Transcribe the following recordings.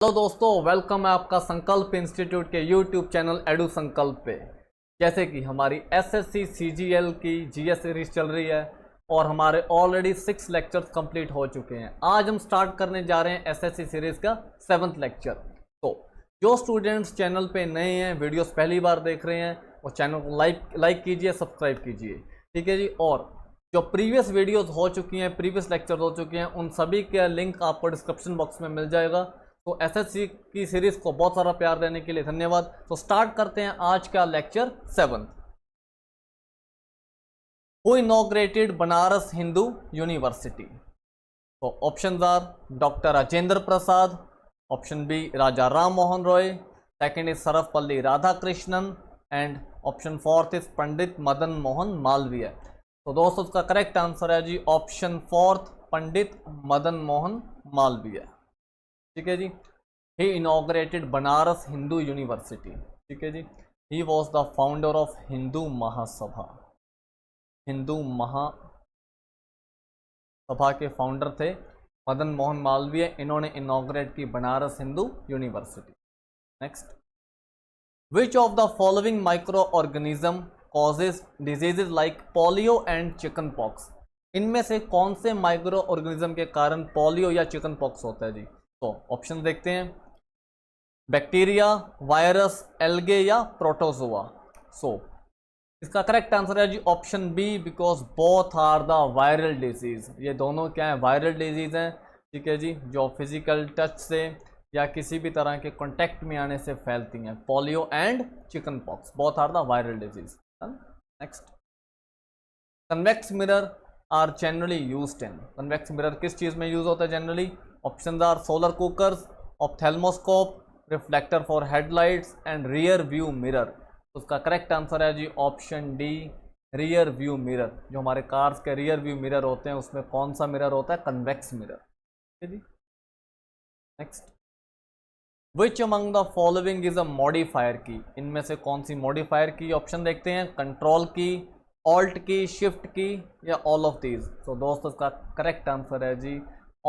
Hello दोस्तों, welcome है आपका संकल्प इंस्टीट्यूट के यूट्यूब चैनल एडू संकल्प पे। जैसे कि हमारी एसएससी सीजीएल की जीएस सीरीज चल रही है और हमारे ऑलरेडी 6 लेक्चर्स कंप्लीट हो चुके हैं। आज हम स्टार्ट करने जा रहे हैं एसएससी सीरीज का 7th लेक्चर। तो जो स्टूडेंट्स चैनल पे नए हैं, वीडियोस पहली बार देख रहे हैं, वो चैनल को लाइक कीजिए, सब्सक्राइब कीजिए, ठीक है जी। और जो प्रीवियस वीडियोस हो चुकी हैं, प्रीवियस लेक्चर हो चुके हैं, उन सभी का लिंक आपको डिस्क्रिप्शन बॉक्स में मिल जाएगा। तो एसएससी की सीरीज को बहुत सारा प्यार देने के लिए धन्यवाद। तो स्टार्ट करते हैं आज का lecture 7। Who inaugurated Banaras Hindu University? तो options are doctor Rajendra Prasad, option B Raja Ram Mohan Roy, second is Sarvepalli Radhakrishnan and option fourth is Pandit Madan Mohan Malviya. तो दोस्तों उसका करेक्ट आंसर है जी ऑप्शन फोर्थ, पंडित मदन मोहन मालवीय, ठीक है जी। He inaugurated Banaras Hindu University, ठीक है जी। He was the founder of Hindu Mahasabha. Hindu Mahasabha के फाउंडर थे मदन मोहन मालवीय। इन्होंने इनॉग्रेट की Banaras Hindu university. Next, which of the following micro organism causes diseases like polio and chicken pox? इनमें से कौन से माइक्रो ऑर्गेनिज्म के कारण पोलियो या चिकन पॉक्स होता है जी? तो ऑप्शन देखते हैं, बैक्टीरिया, वायरस, एल्गे या प्रोटोजोआ। सो इसका करेक्ट आंसर है जी option B, because both are the viral disease. ये दोनों क्या है? वायरल डिजीज हैं, ठीक है जी, जो फिजिकल टच से या किसी भी तरह के कॉन्टैक्ट में आने से फैलती हैं। Polio and chicken pox both are the viral disease. Next, convex mirror are generally used in? Convex mirror किस चीज़ में यूज होता है generally? Options are solar cookers, ophthalmoscope, reflector for headlights and rear view mirror. तो उसका correct answer है जी option D, rear view mirror. जो हमारे कार्स के रियर व्यू मिरर होते हैं उसमें कौन सा मिरर होता है? कन्वेक्स मिरर, ठीक है जी। Next, which among the following is a modifier key? इनमें से कौन सी मॉडिफायर की? ऑप्शन देखते हैं, कंट्रोल की, ऑल्ट की, शिफ्ट की या ऑल ऑफ दीज। तो दोस्तों इसका करेक्ट आंसर है जी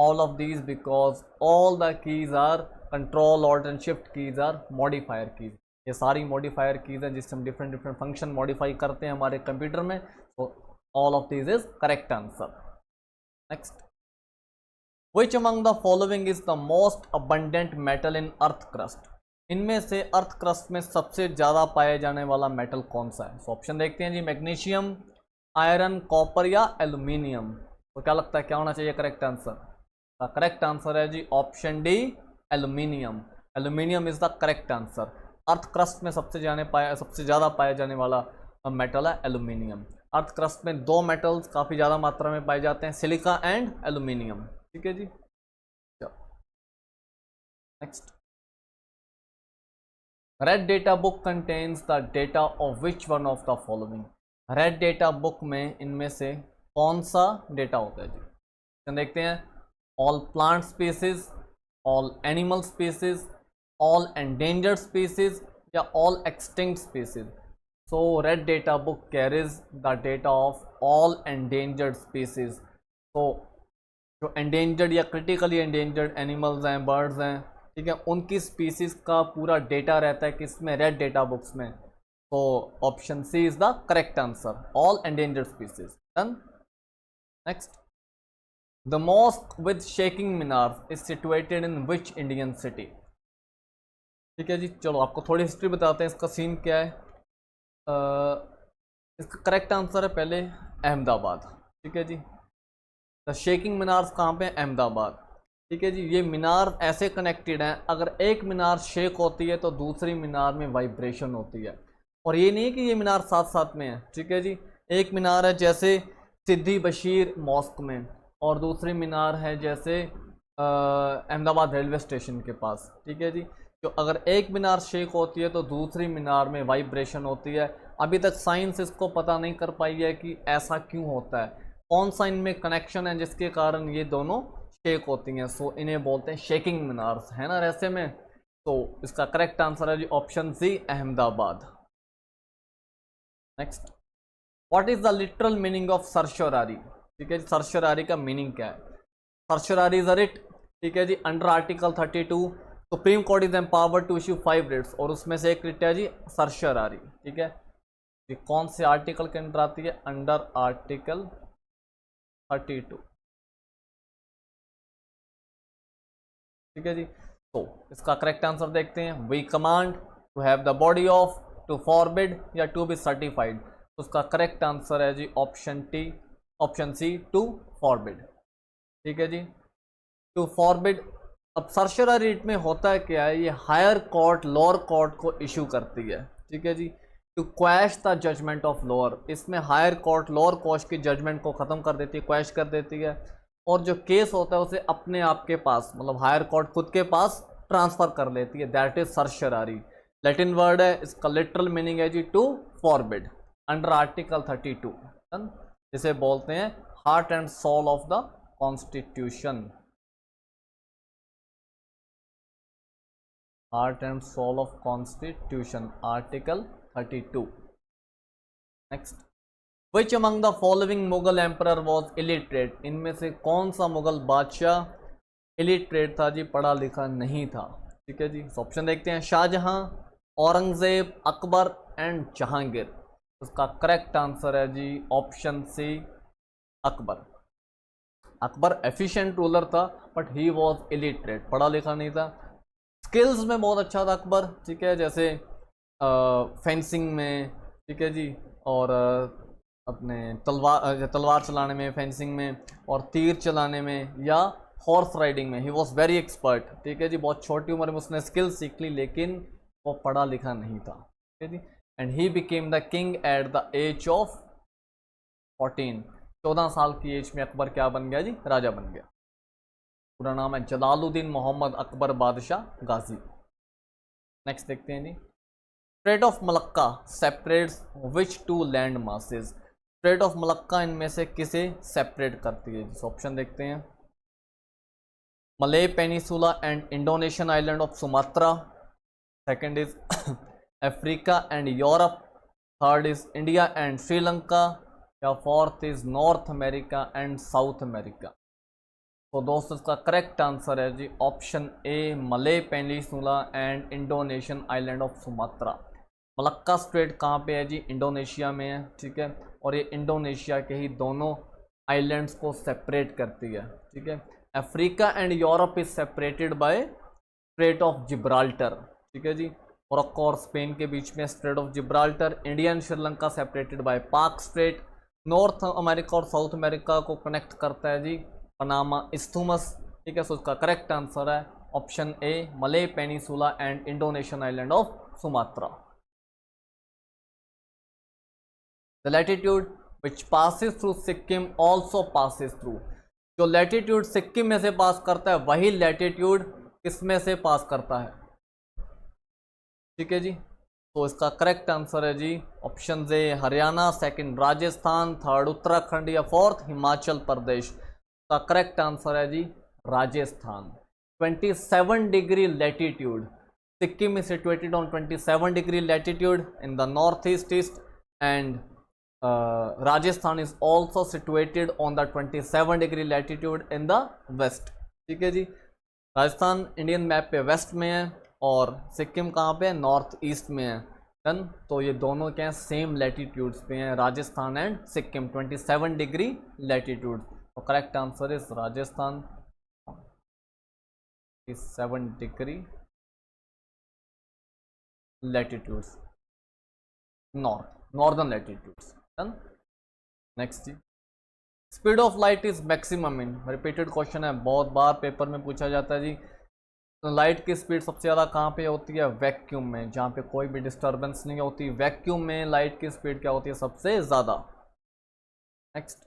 all of these, because all the keys are control, alt and shift keys are modifier keys। ये सारी modifier keys हैं जिससे हम different function modify करते हैं हमारे कंप्यूटर में। तो all of these is correct answer। next, which among the following is the most abundant metal in earth crust? इनमें से अर्थ क्रस्ट में सबसे ज़्यादा पाया जाने वाला मेटल कौन सा है? तो ऑप्शन देखते हैं जी, मैग्नीशियम, आयरन, कॉपर या एल्यूमिनियम। तो क्या लगता है क्या होना चाहिए करेक्ट आंसर? करेक्ट आंसर है जी option D, aluminium. Aluminium is the correct answer. Earth crust में सबसे ज़्यादा पाया जाने वाला मेटल है एल्यूमिनियम। अर्थ क्रस्ट में दो मेटल्स काफ़ी ज़्यादा मात्रा में पाए जाते हैं, सिलिका एंड एल्यूमिनियम, ठीक है जी। Next, red data book contains the data of which one of the following? Red data book में इनमें से कौन सा डेटा होता है जी? देखते हैं, all plant species, all animal species, all endangered species या all extinct species। so red data book carries the data of all endangered species। so जो endangered या critically endangered animals हैं, birds हैं, ठीक है, उनकी species का पूरा डेटा रहता है किसमें? रेड डेटा बुक्स में। तो option C is the correct answer, all endangered species। Done. Next, The mosque with shaking minars is situated in which Indian city? ठीक है जी, चलो आपको थोड़ी हिस्ट्री बताते हैं, इसका सीन क्या है। इसका करेक्ट आंसर है पहले अहमदाबाद, ठीक है जी। द शेकिंग मीनार्स कहाँ पे? अहमदाबाद, ठीक है जी। ये मीनार ऐसे कनेक्टेड हैं, अगर एक मीनार शेक होती है तो दूसरी मीनार में वाइब्रेशन होती है। और ये नहीं है कि ये मीनार साथ साथ में है, ठीक है जी। एक मीनार है जैसे सिद्दी बशीर मॉस्क में, और दूसरी मीनार है जैसे अहमदाबाद रेलवे स्टेशन के पास, ठीक है जी। तो अगर एक मीनार शेक होती है तो दूसरी मीनार में वाइब्रेशन होती है। अभी तक साइंस इसको पता नहीं कर पाई है कि ऐसा क्यों होता है, कौन सा इनमें कनेक्शन है जिसके कारण ये दोनों शेक होती हैं। सो इन्हें बोलते हैं शेकिंग मीनार्स, है ना ऐसे में। तो इसका करेक्ट आंसर है जी option C, Ahmedabad. Next, what is the literal meaning of certiorari? ठीक है जी, सरशरारी का मीनिंग क्या है? सरशरारी इज अ रिट, ठीक है जी, under article 32 supreme court is empowered to issue 5 writs, और उसमें से एक रिट है जी सर्शियरी, ठीक है। ये कौन से आर्टिकल के अंडर आती है? अंडर आर्टिकल 32, ठीक है जी। तो इसका करेक्ट आंसर देखते हैं। We command to have the body of, to forbid या टू बी सर्टिफाइड। तो उसका करेक्ट आंसर है जी option T, option C, to forbid, ठीक है जी। To forbid. अब सर्शियरी रिट में होता है क्या है, ये हायर कोर्ट लोअर कोर्ट को इशू करती है, ठीक है जी। To quash the judgment of lower, इसमें हायर कोर्ट लोअर कोर्ट की जजमेंट को ख़त्म कर देती है, क्वैश कर देती है, और जो केस होता है उसे अपने आप के पास, मतलब हायर कोर्ट खुद के पास ट्रांसफ़र कर लेती है, that is certiorari. Latin word है, इसका लिटरल मीनिंग है जी टू फॉरबिड, अंडर आर्टिकल 32, जिसे बोलते हैं heart and soul of the constitution, heart and soul of constitution, article 32। Next, which among the following Mughal emperor was illiterate, इनमें से कौन सा मुगल बादशाह इलिटरेट था जी, पढ़ा लिखा नहीं था, ठीक है जी। ऑप्शन देखते हैं, शाहजहां, औरंगजेब, अकबर एंड जहांगीर। उसका करेक्ट आंसर है जी option C, Akbar. Akbar efficient ruler था बट ही वॉज इलिटरेट, पढ़ा लिखा नहीं था। स्किल्स में बहुत अच्छा था अकबर, ठीक है, जैसे फेंसिंग में, ठीक है जी, और अपने तलवार चलाने में, फेंसिंग में, और तीर चलाने में, या हॉर्स राइडिंग में ही वॉज वेरी एक्सपर्ट, ठीक है जी। बहुत छोटी उम्र में उसने स्किल सीख ली, लेकिन वो पढ़ा लिखा नहीं था, ठीक है जी। And he became the king at the age of 14, 14 साल की एज में अकबर क्या बन गया जी, राजा बन गया। पूरा नाम है जलालुद्दीन मोहम्मद अकबर बादशाह गाजी। नेक्स्ट देखते हैं जी, strait of Malacca separates which two land masses, strait of Malacca इनमें से किसे सेपरेट करती है? जिस ऑप्शन देखते हैं, Malay peninsula and Indonesian island of Sumatra, second is Africa and Europe, third is India and Sri Lanka, या fourth is north America and south America. तो दोस्तों इसका करेक्ट आंसर है जी ऑप्शन ए, मले peninsula and Indonesian island of Sumatra. Malacca strait कहाँ पे है जी, इंडोनेशिया में है, ठीक है, और ये इंडोनेशिया के ही दोनों आइलैंड्स को सेपरेट करती है, ठीक है। Africa and Europe is separated by straight of Gibraltar, ठीक है जी। मोरक्को और स्पेन के बीच में straight of Gibraltar. India and Sri Lanka separated by पाक स्ट्रेट। नॉर्थ अमेरिका और साउथ अमेरिका को कनेक्ट करता है जी पनामा इस्थुमस, ठीक है। सो उसका करेक्ट आंसर है ऑप्शन ए, मले peninsula and Indonesian island of Sumatra. The latitude which passes through Sikkim also passes through, जो लैटिट्यूड सिक्किम में से पास करता है वही लैटिट्यूड किसमें से पास करता है, ठीक है जी। तो इसका करेक्ट आंसर है जी option A, Haryana, second Rajasthan, third Uttarakhand, या फोर्थ हिमाचल प्रदेश। का करेक्ट आंसर है जी Rajasthan. 27 degree latitude, Sikkim is situated on 27 degree latitude in the northeast east, and Rajasthan is also situated on the 27 degree latitude in the west, ठीक है जी। Rajasthan Indian map पे waste में है और सिक्किम कहाँ पे है, नॉर्थ ईस्ट में है, डन। तो ये दोनों क्या हैं, सेम लैटिट्यूड्स पे हैं, Rajasthan and Sikkim, 27 degree latitude. तो correct answer is Rajasthan, 27 degree latitudes, northern latitudes, done. Next जी, speed of light is maximum in, repeated question है, बहुत बार पेपर में पूछा जाता है जी। तो लाइट की स्पीड सबसे ज़्यादा कहाँ पे होती है, वैक्यूम में, जहाँ पे कोई भी डिस्टर्बेंस नहीं होती, वैक्यूम में लाइट की स्पीड क्या होती है, सबसे ज़्यादा। Next,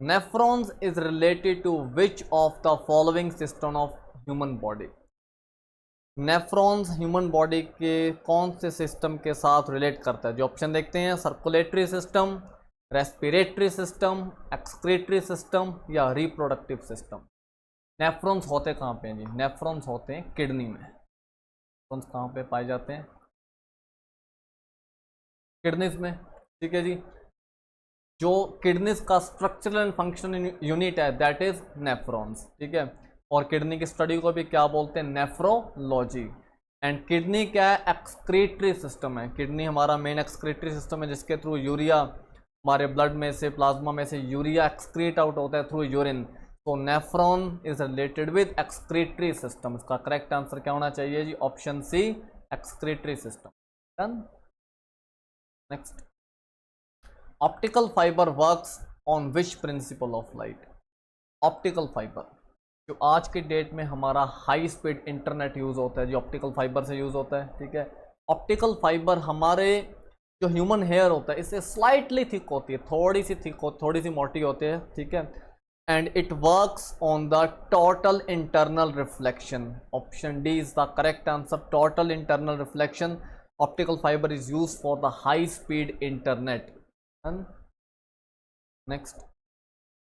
nephrons is related to which of the following system of human body, nephrons human body के कौन से सिस्टम के साथ रिलेट करता है? जो ऑप्शन देखते हैं, circulatory system, respiratory system, excretory system, या रिप्रोडक्टिव सिस्टम। नेफ्रॉन्स होते कहाँ पे हैं जी, नेफ्रॉन्स होते हैं किडनी में। नेफ्रॉन्स कहाँ पे पाए जाते हैं, किडनीज में, ठीक है जी। जो किडनीज का स्ट्रक्चरल एंड फंक्शनल यूनिट है दैट इज नेफ्रॉन्स, ठीक है। और किडनी की स्टडी को भी क्या बोलते हैं, नेफ्रोलॉजी। एंड किडनी क्या है, एक्सक्रीटरी सिस्टम है। किडनी हमारा मेन एक्सक्रीटरी सिस्टम है जिसके थ्रू यूरिया हमारे ब्लड में से, प्लाज्मा में से यूरिया एक्सक्रीट आउट होता है थ्रू यूरिन। तो nephron is related with excretory system. इसका करेक्ट आंसर क्या होना चाहिए जी, option C, excretory system. Done. Next, optical fiber works on which principle of light. Optical fiber जो आज के डेट में हमारा हाई स्पीड इंटरनेट यूज़ होता है जो ऑप्टिकल फाइबर से यूज़ होता है, ठीक है। ऑप्टिकल फाइबर हमारे जो ह्यूमन हेयर होता है इससे स्लाइटली थिक होती है, थोड़ी सी थिक हो, थोड़ी सी मोटी होती है, ठीक है। And it works on the total internal reflection. Option D is the correct answer, total internal reflection. Optical fibre is use for the high speed internet. Next,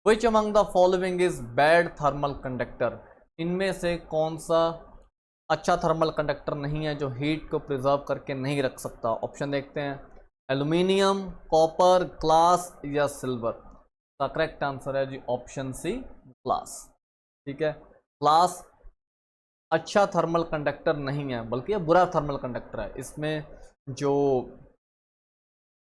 which among the following is bad thermal conductor. इनमें से कौन सा अच्छा thermal conductor नहीं है जो heat को preserve करके नहीं रख सकता। ऑप्शन देखते हैं, एल्यूमिनियम, कॉपर, ग्लास या सिल्वर। का करेक्ट आंसर है जी ऑप्शन सी, ग्लास, ठीक है। ग्लास अच्छा थर्मल कंडक्टर नहीं है बल्कि यह बुरा थर्मल कंडक्टर है। इसमें जो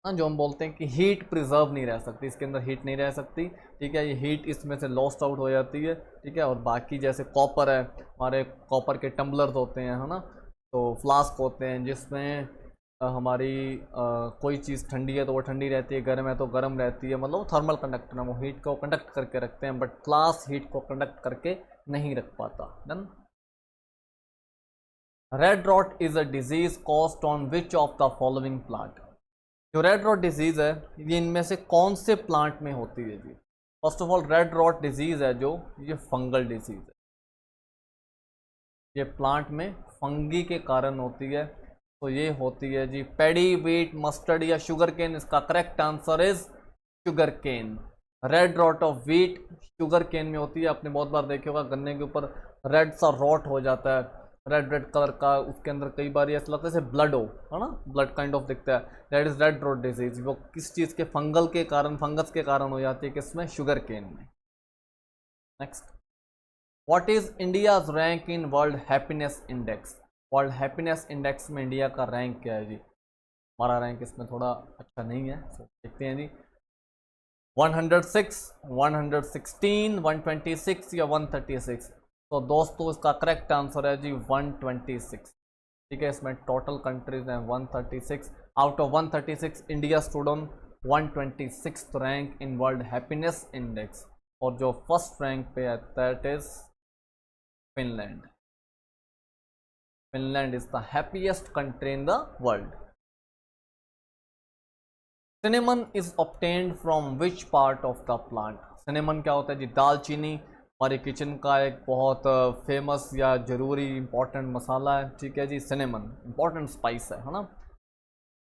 हम बोलते हैं कि हीट प्रिजर्व नहीं रह सकती, इसके अंदर हीट नहीं रह सकती, ठीक है। ये हीट इसमें से लॉस्ट आउट हो जाती है, ठीक है। और बाकी जैसे कॉपर है, हमारे कॉपर के टम्बलर्स होते हैं, है ना, तो फ्लास्क होते हैं जिसमें हमारी कोई चीज़ ठंडी है तो वो ठंडी रहती है, गर्म है तो गर्म रहती है, मतलब थर्मल कंडक्टर है, वो हीट को कंडक्ट करके रखते हैं, बट ग्लास हीट को कंडक्ट करके नहीं रख पाता। Done. Red rot is a disease caused on which of the following plant. जो रेड रॉट डिजीज़ है ये इनमें से कौन से प्लांट में होती है जी। First of all red rot disease है जो ये फंगल डिजीज़ है, ये प्लांट में फंगी के कारण होती है। तो ये होती है जी पैडी, व्हीट, मस्टर्ड या शुगर केन। इसका correct answer is sugar cane. Red rot of wheat sugar cane में होती है। आपने बहुत बार देखे होगा गन्ने के ऊपर रेड सा रॉट हो जाता है, रेड रेड कलर का, उसके अंदर कई बार ऐसा लगता है जैसे ब्लड हो, है ना, ब्लड काइंड ऑफ दिखता है। That is red rot disease. वो किस चीज़ के, फंगल के कारण, फंगस के कारण हो जाती है, किसमें, शुगर केन में। Next, what is India's rank in world happiness index. World happiness index में इंडिया का रैंक क्या है जी। हमारा रैंक इसमें थोड़ा अच्छा नहीं है, तो देखते हैं जी 106, 116, 126 या 136। तो दोस्तों इसका करेक्ट आंसर है जी 126, ठीक है। इसमें टोटल कंट्रीज हैं 136, out of 136 India stood on 126th rank in world happiness index. और जो फर्स्ट रैंक पे है that is Finland. Finland is the happiest country in the world. Cinnamon is obtained from which part of the plant. Cinnamon क्या होता है जी, दालचीनी हमारे kitchen का एक बहुत फेमस या ज़रूरी इंपॉर्टेंट मसाला है, ठीक है जी। सिनेमन इंपॉर्टेंट स्पाइस है ना,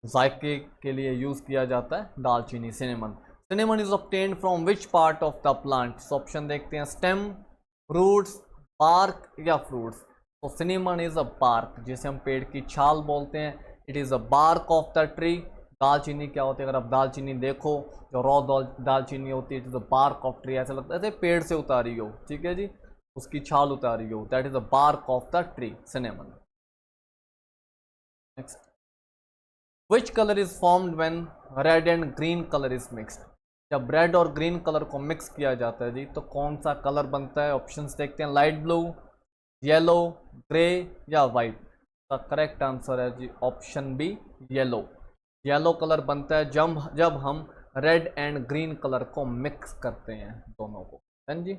जायके के लिए यूज़ किया जाता है दालचीनी, cinnamon. Cinnamon is obtained from which part of the plant. Option देखते हैं, स्टेम, रूट्स, बार्क या फ्रूट्स। तो सिनेमन इज अ बार्क, जिसे हम पेड़ की छाल बोलते हैं। It is a bark of the tree. दालचीनी क्या होती है, अगर आप दालचीनी देखो, जो रॉ दालचीनी होती है, it is a bark of tree. ऐसा लगता है जैसे पेड़ से उतारी हो, ठीक है जी, उसकी छाल उतारी हो। That is a bark of the tree, cinnamon. Next, which colour is formed when red and green colour is mixed. जब रेड और ग्रीन कलर को मिक्स किया जाता है जी तो कौन सा कलर बनता है। ऑप्शंस देखते हैं, लाइट ब्लू, येलो, ग्रे या वाइट। का करेक्ट आंसर है जी option B, yellow. Yellow colour बनता है जब हम रेड एंड ग्रीन कलर को मिक्स करते हैं दोनों को। जी,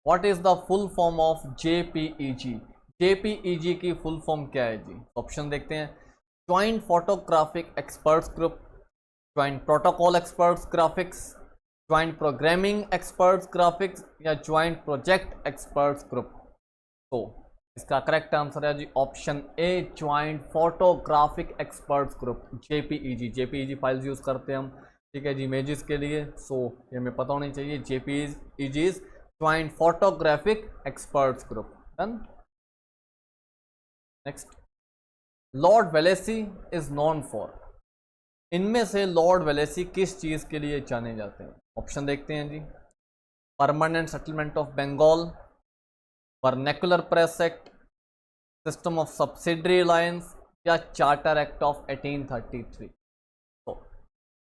what is the full form of JPEG। JPEG की फुल फॉर्म क्या है जी। ऑप्शन देखते हैं, joint photographic experts group, joint protocol experts graphics, joint programming experts graphics या ज्वाइंट प्रोजेक्ट एक्सपर्ट्स ग्रुप। तो इसका करेक्ट आंसर है जी option A, joint photographic experts group, JPEG। JPEG files use करते हैं हम, ठीक है जी, इमेजेस के लिए। सो ये हमें पता होनी चाहिए, JPEG joint photographic experts group. Done. Next, lord Wellesley is known for. इनमें से लॉर्ड वेलेसी किस चीज़ के लिए जाने जाते हैं। ऑप्शन देखते हैं जी, permanent settlement of Bengal, vernacular press act, system of subsidiary alliance या चार्टर एक्ट ऑफ 1833? तो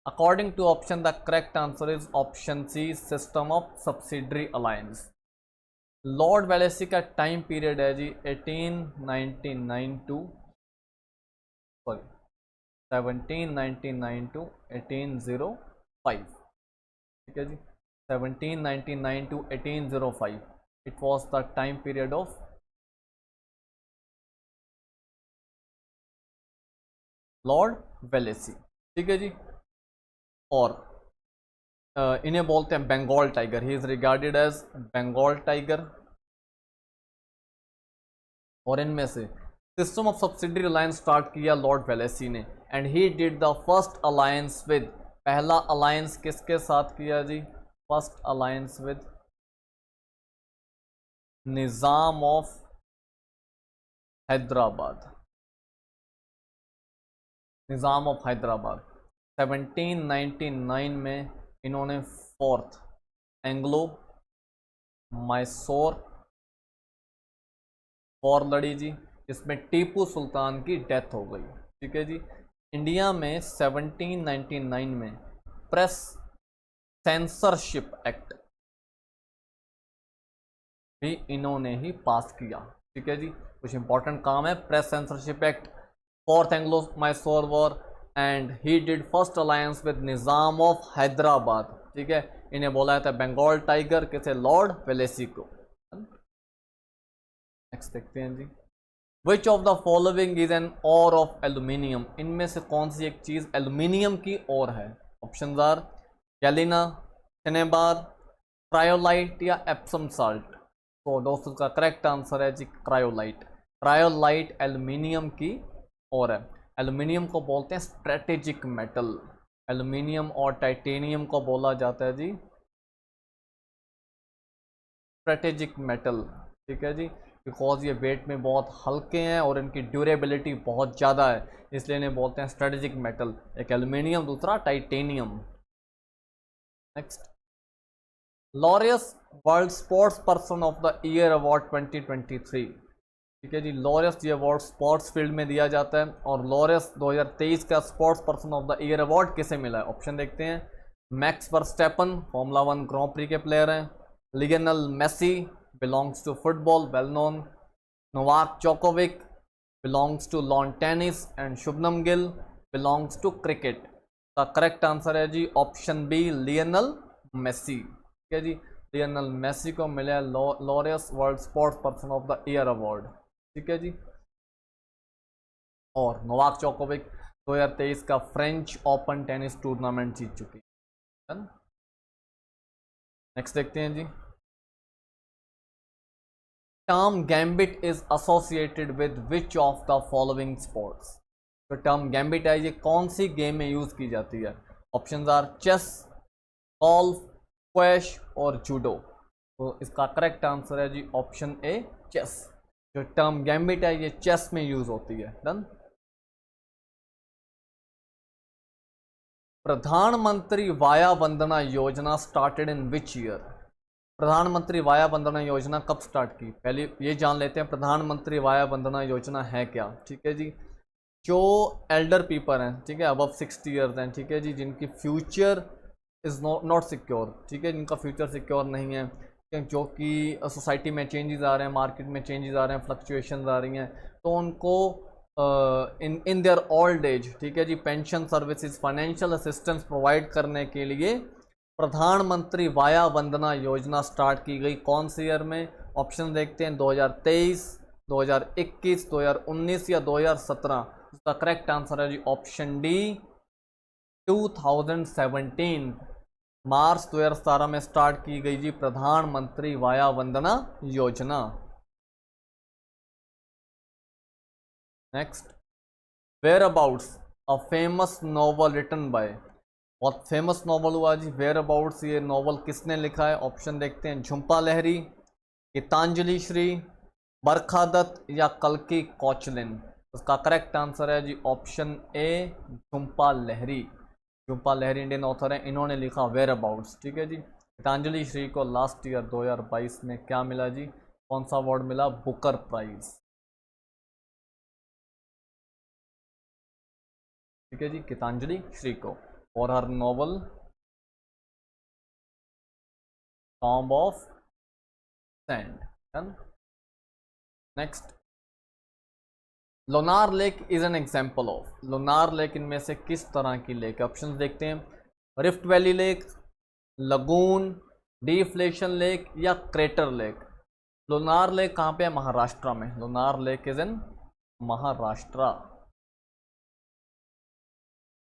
according to option the correct answer is option C, system of subsidiary alliance. Lord Wellesley का टाइम पीरियड है जी 1899 to 1799 to 1805, ठीक है जी, 1799 to 1805 it was the time period of lord Wellesley, ठीक है जी। और इन्हें बोलते हैं Bengal tiger, he is regarded as Bengal tiger. और इनमें से system of subsidiary alliance start किया लॉर्ड वेलेसी ने, and he did the first alliance with, पहला अलायंस किसके साथ किया जी? First alliance with Nizam of Hyderabad, Nizam of Hyderabad. 1799 में इन्होंने फोर्थ एंग्लो मैसूर वॉर लड़ी जी, इसमें टीपू सुल्तान की डेथ हो गई, ठीक है जी। इंडिया में 1799 में प्रेस सेंसरशिप एक्ट भी इन्होंने ही पास किया, ठीक है जी। कुछ इंपॉर्टेंट काम है, press censorship act, fourth Anglo Mysore war, and he did first alliance with Nizam of Hyderabad, ठीक है। इन्हें बोला था बंगाल टाइगर, किसे? लॉर्ड वेलेसी को। नेक्स्ट देखते हैं जी, which of the following is an ore of aluminium? इनमें से कौन सी एक चीज एल्यूमिनियम की ओर है? Option are galena, cinnabar, cryolite या एप्सम साल्ट। तो दोस्तों का करेक्ट आंसर है जी क्रायोलाइट। क्रायोलाइट एल्यूमिनियम की ओर है। एल्यूमिनियम को बोलते हैं स्ट्रेटेजिक मेटल, एल्यूमिनियम और टाइटेनियम को बोला जाता है जी स्ट्रेटेजिक मेटल, ठीक है जी, बिकॉज ये वेट में बहुत हल्के हैं और इनकी ड्यूरेबिलिटी बहुत ज़्यादा है, इसलिए इन्हें बोलते हैं स्ट्रेटेजिक मेटल। एक एल्यूमिनियम, दूसरा titanium. Next, Laureus world sports person of the year award 2023, ठीक है जी। लॉरियस ये अवार्ड स्पोर्ट्स फील्ड में दिया जाता है, और लॉरियस 2023 का sports person of the year award किसे मिला है? ऑप्शन देखते हैं, Max Verstappen, formula 1 grand prix के प्लेयर हैं, Lionel Messi belongs to football, well known, Novak Djokovic belongs to lawn tennis, and Shubman Gill belongs to cricket। का correct answer है जी ऑप्शन बी, लियोनेल मेसी, ठीक है जी। Lionel Messi को मिला Laureus world sports person of the year award, ठीक है जी। और नोवाक जोकोविक 2023 का फ्रेंच ओपन टेनिस टूर्नामेंट जीत चुकी है। नेक्स्ट देखते हैं जी, term gambit is associated with which of the following sports? तो टर्म गैम्बिट है, ये कौन सी गेम में यूज की जाती है? Options are chess, golf, squash और जूडो। तो इसका करेक्ट आंसर है जी ऑप्शन ए, चेस। जो टर्म गैम्बिट है ये चेस में यूज होती है। डन। प्रधानमंत्री वाया वंदना योजना स्टार्टेड इन विच ईयर? प्रधानमंत्री वाया वंदना योजना कब स्टार्ट की? पहले ये जान लेते हैं प्रधानमंत्री वाया वंदना योजना है क्या, ठीक है जी। जो एल्डर पीपल हैं, ठीक है, अबव 60 ईयर्स हैं, ठीक है जी, जिनकी फ्यूचर इज़ नॉट सिक्योर, ठीक है, जिनका फ्यूचर सिक्योर नहीं है, जो कि सोसाइटी में चेंजेस आ रहे हैं, मार्केट में चेंजेस आ रहे हैं, फ्लक्चुएशंस आ रही हैं, तो उनको इन देयर ओल्ड एज, ठीक है जी, pension services, financial assistance provide करने के लिए प्रधानमंत्री वाया वंदना योजना स्टार्ट की गई। कौन से ईयर में? ऑप्शन देखते हैं, 2023, 2021, 2019 या 2017। इसका करेक्ट आंसर है जी ऑप्शन डी, 2017। मार्च 2017 में स्टार्ट की गई जी प्रधानमंत्री Vaya Vandana Yojana. Next, whereabouts a famous novel written by? बहुत फेमस नॉवल हुआ जी वेयर अबाउट्स, ये नॉवल किसने लिखा है? ऑप्शन देखते हैं, झुंपा लहरी, गीतांजलि श्री, बरखा दत्त या कल्कि कोचलिन। उसका करेक्ट आंसर है जी option A, Jhumpa Lahiri. Jhumpa Lahiri Indian author है, इन्होंने लिखा वेयर अबाउट्स, ठीक है जी। गीतांजलि श्री को लास्ट ईयर 2022 में क्या मिला जी, कौन सा अवार्ड मिला, बुकर प्राइज। ठीक है जी, गीतांजलि श्री को for her novel tomb of sand. Next, Lonar lake is an example of, Lonar lake इनमें से किस तरह की लेक है, ऑप्शन देखते हैं, rift valley lake, lagoon, deflation lake या क्रेटर लेक। लोनार लेक कहाँ पे है, महाराष्ट्र में, Lonar lake is in Maharashtra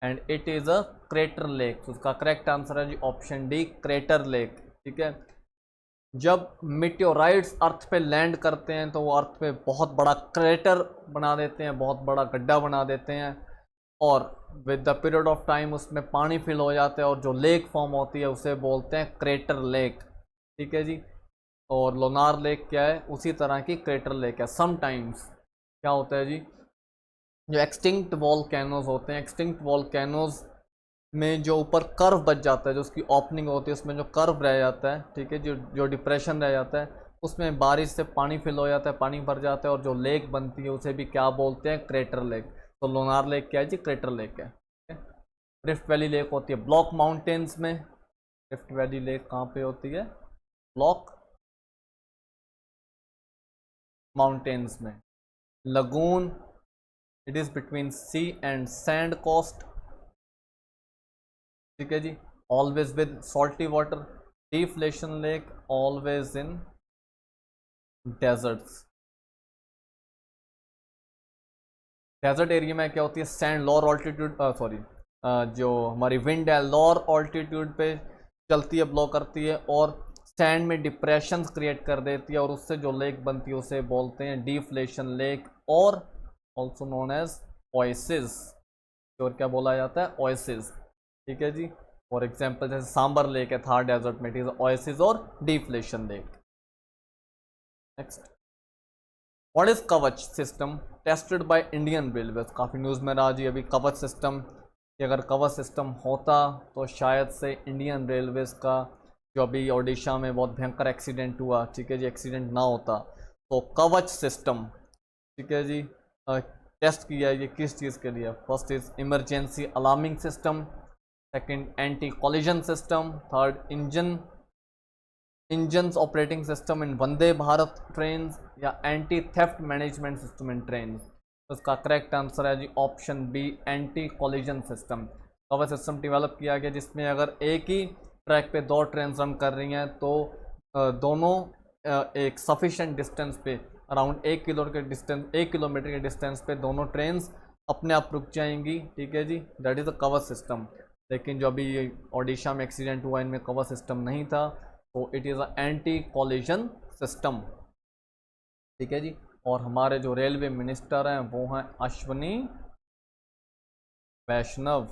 and it is a crater lake. तो उसका करेक्ट आंसर है जी ऑप्शन डी, क्रेटर लेक। ठीक है, जब मिट्योराइट्स अर्थ पे लैंड करते हैं तो वो अर्थ पे बहुत बड़ा क्रेटर बना देते हैं, बहुत बड़ा गड्ढा बना देते हैं, और with the period of time उसमें पानी फिल हो जाता है और जो लेक फॉर्म होती है उसे बोलते हैं क्रेटर लेक। ठीक है जी, और लोनार लेक क्या है, उसी तरह की क्रेटर लेक है। समटाइम्स क्या होता है जी, जो एक्सटिंक्ट वॉल्केनोज होते हैं, एक्सटिंक्ट वॉल्केनोज में जो ऊपर कर्व बच जाता है, जो उसकी ओपनिंग होती है उसमें जो कर्व रह जाता है, ठीक है, जो डिप्रेशन रह जाता है, उसमें बारिश से पानी फिल हो जाता है, पानी भर जाता है, और जो लेक बनती है उसे भी क्या बोलते हैं, क्रेटर लेक। तो लोनार लेक क्या है जी, क्रेटर लेक है। रिफ्ट वैली लेक होती है ब्लॉक माउंटेन्स में, रिफ्ट वैली लेक कहाँ पे होती है, ब्लॉक माउंटेन्स में। Lagoon, it is between sea and sand coast. ठीक है जी, always with salty water. Deflation lake always in deserts. Desert area में क्या होती है, सैंड लोअर ऑल्टीट्यूड, सॉरी जो हमारी विंड है लोअर ऑल्टीट्यूड पे चलती है, ब्लो करती है, और सैंड में डिप्रेशंस क्रिएट कर देती है, और उससे जो लेक बनती है उसे बोलते हैं डिफ्लेशन लेक, और ऑल्सो नोन एज ओएसिस। और क्या बोला जाता है, ओएसिस। ठीक है जी, फॉर एग्जाम्पल जैसे सांबर लेक है थार डेजर्ट में, इट इज ओएसिस और deflation lake. Next, what is Kavach system tested by Indian railways. काफ़ी न्यूज़ में रहा जी अभी कवच सिस्टम, कि अगर कवच सिस्टम होता तो शायद से इंडियन रेलवेज का जो अभी ओडिशा में बहुत भयंकर एक्सीडेंट हुआ, ठीक है जी, एक्सीडेंट ना होता। तो कवच सिस्टम, ठीक है जी, टेस्ट किया है ये किस चीज़ के लिए, first is emergency alarming system, second anti collision system, third engines operating system in Vande Bharat train, या anti theft management system in train. तो इसका करेक्ट आंसर है जी option B, anti collision system. Kavach system develop किया गया जिसमें अगर एक ही ट्रैक पे दो ट्रेन रन कर रही हैं तो दोनों एक सफिशेंट डिस्टेंस पे, अराउंड 1 किलोमीटर के डिस्टेंस पे दोनों ट्रेन अपने आप रुक जाएंगी। ठीक है जी, दैट इज़ अ कवच सिस्टम। लेकिन जो अभी ओडिशा में एक्सीडेंट हुआ इनमें कवच सिस्टम नहीं था, तो it is a anti collision system. ठीक है जी, और हमारे जो रेलवे मिनिस्टर हैं वो हैं अश्विनी वैष्णव,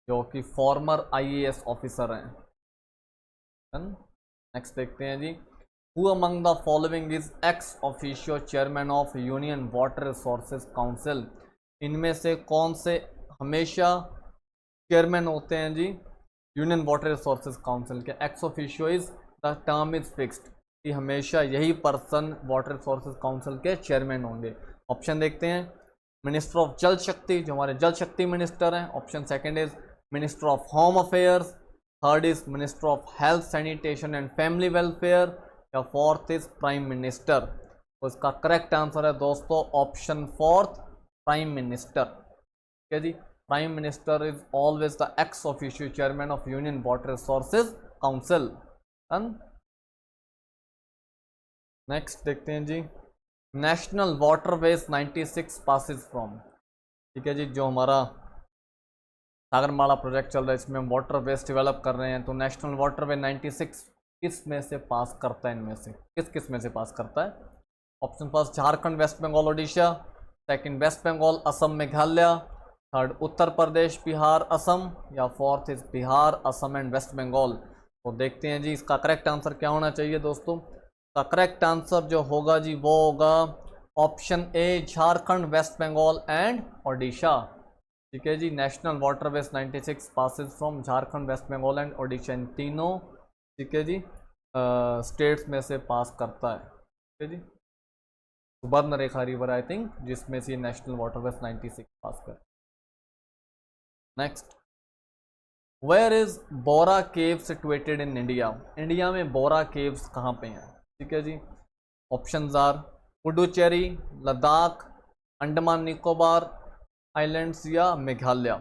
जो कि फॉर्मर IAS ऑफिसर हैं। नेक्स्ट देखते हैं जी, who among the following is ex officio chairman of union water resources council. इनमें से कौन से हमेशा चेयरमैन होते हैं जी यूनियन वाटर रिसोर्सेज काउंसिल के। Ex officio is the term is fixed, कि हमेशा यही पर्सन वाटर रिसोर्सेज काउंसिल के चेयरमैन होंगे। ऑप्शन देखते हैं, मिनिस्टर ऑफ जल शक्ति, जो हमारे जल शक्ति मिनिस्टर हैं, option second is minister of home affairs, third is minister of health sanitation and family welfare, या फोर्थ इज प्राइम मिनिस्टर। तो इसका करेक्ट आंसर है दोस्तों ऑप्शन फोर्थ, प्राइम मिनिस्टर। ठीक है जी, prime minister is always the ex officio chairman of union water resources council. Next देखते हैं जी, नेशनल वाटरवेज 96 पासिस फ्रॉम। ठीक है जी, जो हमारा सागरमाला प्रोजेक्ट चल रहा है इसमें हम वाटरवेज डेवलप कर रहे हैं, तो नेशनल वाटरवे 96 किस में से पास करता है, इनमें से किस में से पास करता है। Option first Jharkhand, west Bengal, Odisha, second west Bengal, Assam, Meghalaya, third Uttar Pradesh, Bihar, Assam, या fourth is Bihar, Assam and west Bengal. तो देखते हैं जी इसका करेक्ट आंसर क्या होना चाहिए दोस्तों। का करेक्ट आंसर जो होगा जी वो होगा option A, Jharkhand, west Bengal and Odisha. ठीक है जी। National waterways 96 passes from Jharkhand, west Bengal and Odisha, इन तीनों, ठीक है जी, स्टेट्स में से पास करता है, ठीक है जी। सुबर्ण रेखा रिवर आई थिंक जिसमें से नेशनल वाटरवेज 96 पास कर। Next, where is Borra cave situated in India? India में बोरा केव्स कहाँ पे हैं? ठीक है जी। Options are Puducherry, Ladakh, Andaman Nicobar islands या मेघालय।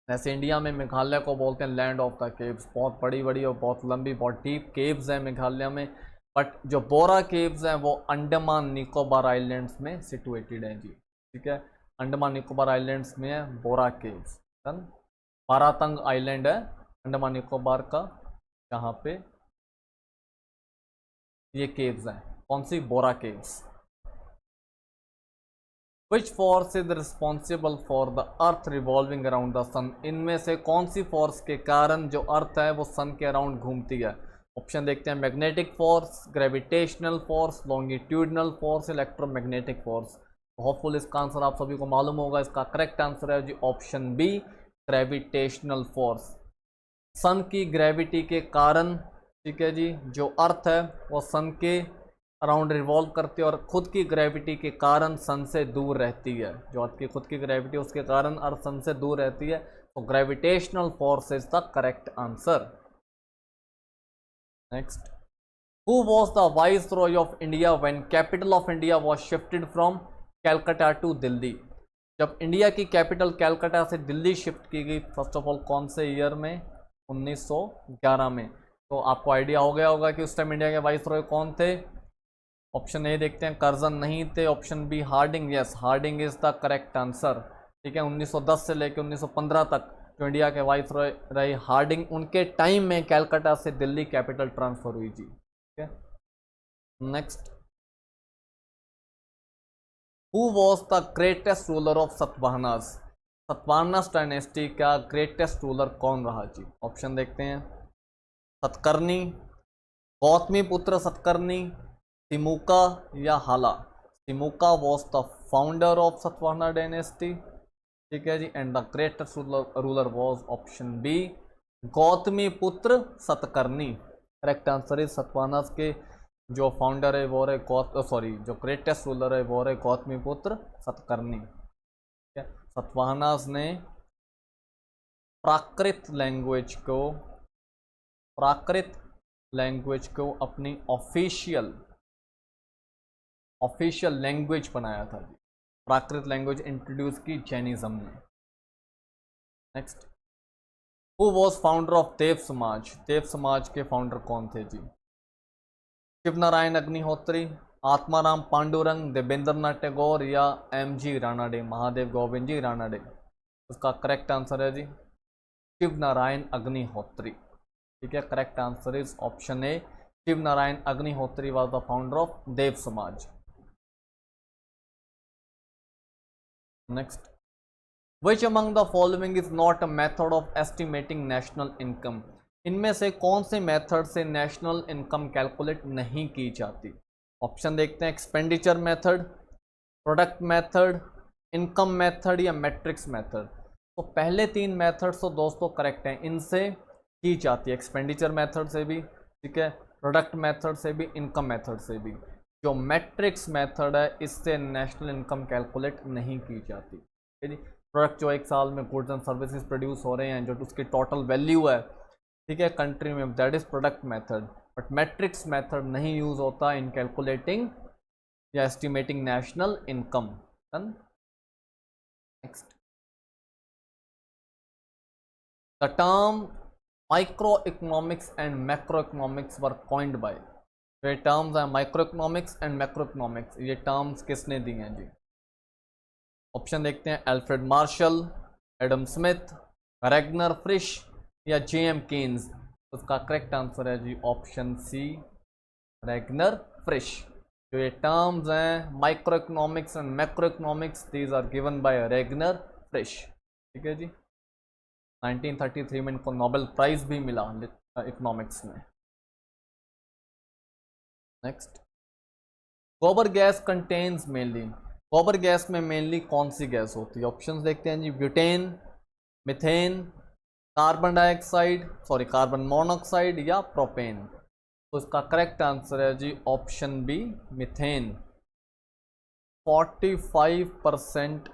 वैसे इंडिया में मेघालय को बोलते हैं लैंड ऑफ द केव्स, बहुत बड़ी बड़ी और बहुत लंबी, बहुत डीप केव्स हैं मेघालय में। बट जो बोरा केव्स हैं वो अंडमान निकोबार आइलैंड्स में सिचुएटेड हैं जी, ठीक है। अंडमान निकोबार आइलैंड्स में है बोरा केव्स। बारातंग आइलैंड है अंडमान निकोबार का, जहाँ पे ये केव्स हैं। कौन सी? Borra caves. Which force is responsible for the earth revolving around the sun? इनमें से कौन सी फोर्स के कारण जो अर्थ है वो सन के अराउंड घूमती है? ऑप्शन देखते हैं, magnetic force, gravitational force, longitudinal force, electromagnetic force. Hopeful इसका आंसर आप सभी को मालूम होगा। इसका करेक्ट आंसर है जी ऑप्शन बी, ग्रेविटेशनल फोर्स। सन की ग्रेविटी के कारण, ठीक है जी, जो अर्थ है वो सन के अराउंड रिवॉल्व करती है और खुद की ग्रेविटी के कारण सन से दूर रहती है। जो अर्थ की खुद की ग्रेविटी उसके कारण अर्थ सन से दूर रहती है, तो gravitational force is the correct answer. Next, who was the viceroy of India when capital of India was shifted from Calcutta to Delhi? जब इंडिया की कैपिटल कैलकाटा से दिल्ली शिफ्ट की गई, फर्स्ट ऑफ ऑल कौन से ईयर में? 1911 में। तो आपको आइडिया हो गया होगा कि उस टाइम इंडिया के वाइसरॉय कौन थे। ऑप्शन ए देखते हैं, कर्जन नहीं थे। Option B, Hardinge. Yes, Hardinge is the correct answer, ठीक है। 1910 से लेकर 1915 तक जो इंडिया के वाइसरॉय रहे हार्डिंग, उनके टाइम में कैलकाटा से दिल्ली कैपिटल ट्रांसफर हुई जी, ठीक है। Next, who was the greatest ruler of Satavahanas? Satavahanas dynasty का ग्रेटेस्ट रूलर कौन रहा जी? ऑप्शन देखते हैं, सतकर्णी, गौतमी पुत्र सतकर्णी, तिमुका या Hala. Simuka was the founder of Satavahana dynasty, ठीक है जी। And the greatest ruler was option B, Gautamiputra Satakarni. Correct answer is Satavahanas के जो फाउंडर है वो रहे जो ग्रेटेस्ट रूलर है वो रहे गौतमी पुत्र सतकर्णी, ठीक है। सतवाहनास ने प्राकृत लैंग्वेज को अपनी ऑफिशियल लैंग्वेज बनाया था जी। प्राकृत लैंग्वेज इंट्रोड्यूस की जैनिज्म ने। Next, who was founder of Dev Samaj? Dev समाज के फाउंडर कौन थे जी? शिवनारायण अग्निहोत्री, आत्माराम पांडुरंग, देवेंद्रनाथ टैगोर या एम.जी. रानाडे, महादेव गोविंद जी रानाडे। उसका करेक्ट आंसर है जी शिवनारायण अग्निहोत्री, ठीक है। Correct answer is option A, Shivnarayan Agnihotri was the founder of Dev Samaj. Next, which among the following is not a method of estimating national income? इनमें से कौन से मेथड से नेशनल इनकम कैलकुलेट नहीं की जाती? ऑप्शन देखते हैं, expenditure method, product method, income method या मैट्रिक्स मेथड। तो पहले तीन मेथड्स तो दोस्तों करेक्ट हैं, इनसे की जाती है, एक्सपेंडिचर मेथड से भी, ठीक है, प्रोडक्ट मेथड से भी, इनकम मेथड से भी। जो मैट्रिक्स मेथड है इससे नेशनल इनकम कैलकुलेट नहीं की जाती, ठीक है जी। प्रोडक्ट जो एक साल में गुड्स एंड सर्विसेज प्रोड्यूस हो रहे हैं, जो उसकी टोटल वैल्यू है, ठीक है, कंट्री में, that is product method. But matrix method नहीं यूज होता इन कैलकुलेटिंग या estimating national income. Next, the term micro economics and macro economics were coined by. ये टर्म्स हैं micro economics and macro economics, ये terms किसने दी हैं जी? ऑप्शन देखते हैं, Alfred Marshall, Adam Smith, Ragnar Frisch या जे.एम. केन्स। उसका करेक्ट आंसर है जी ऑप्शन सी, रैगनर फ्रिश। जो ये टर्म्स हैं micro economics and macro economics, these are given by Ragnar Frisch, ठीक है जी। 1933 में इनको नोबेल प्राइज भी मिला इकोनॉमिक्स में। Next, gobar gas contains mainly, gobar gas में मेनली कौन सी गैस होती है? ऑप्शंस देखते हैं जी, butane, methane, carbon dioxide, sorry carbon monoxide या प्रोपेन। तो इसका करेक्ट आंसर है जी option B, methane. 45%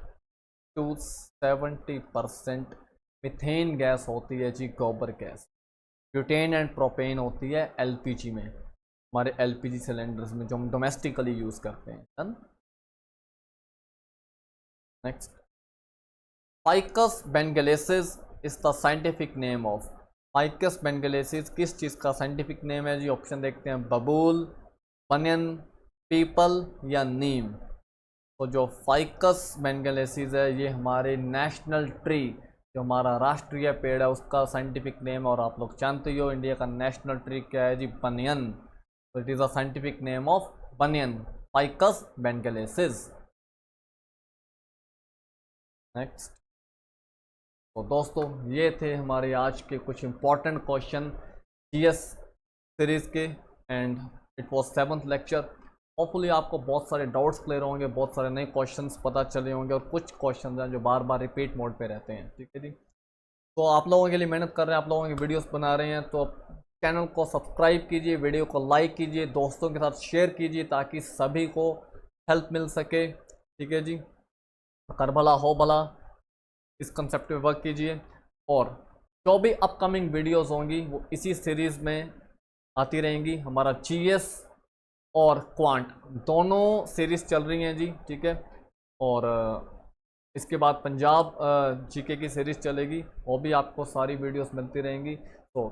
to 70% methane gas होती है जी गोबर गैस। ब्यूटेन एंड प्रोपेन होती है एलपीजी में, हमारे एलपीजी सिलेंडर्स में जो हम डोमेस्टिकली यूज करते हैं। Next, ficus benghalensis is the scientific name of. Ficus benghalensis किस चीज़ का साइंटिफिक नेम है जी? ऑप्शन देखते हैं, बबूल, बनियन, पीपल या नीम। तो जो फाइकस बेंगलेसिस है ये हमारे नेशनल ट्री, जो हमारा राष्ट्रीय पेड़ है, उसका साइंटिफिक नेम। और आप लोग जानते हो इंडिया का नेशनल ट्री क्या है जी? बनियन। तो it is a scientific name of banyan, ficus benghalensis. Next, तो दोस्तों ये थे हमारे आज के कुछ इंपॉर्टेंट क्वेश्चन जीएस सीरीज़ के, and it was 7th lecture. Hopefully आपको बहुत सारे डाउट्स क्लियर होंगे, बहुत सारे नए क्वेश्चंस पता चले होंगे, और कुछ क्वेश्चन हैं जो बार बार रिपीट मोड पे रहते हैं। ठीक है जी, तो आप लोगों के लिए मेहनत कर रहे हैं, आप लोगों की वीडियोस बना रहे हैं, तो चैनल को सब्सक्राइब कीजिए, वीडियो को लाइक कीजिए, दोस्तों के साथ शेयर कीजिए ताकि सभी को हेल्प मिल सके। ठीक है जी, कर भला हो भला, इस कंसेप्ट पे वर्क कीजिए। और जो भी अपकमिंग वीडियोस होंगी वो इसी सीरीज़ में आती रहेंगी। हमारा जीएस और क्वांट दोनों सीरीज़ चल रही हैं जी। ठीक है, और इसके बाद पंजाब जीके की सीरीज़ चलेगी, वो भी आपको सारी वीडियोस मिलती रहेंगी। तो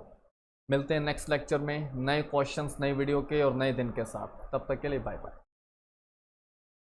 मिलते हैं नेक्स्ट लेक्चर में नए क्वेश्चंस, नई वीडियो के और नए दिन के साथ। तब तक के लिए बाय बाय।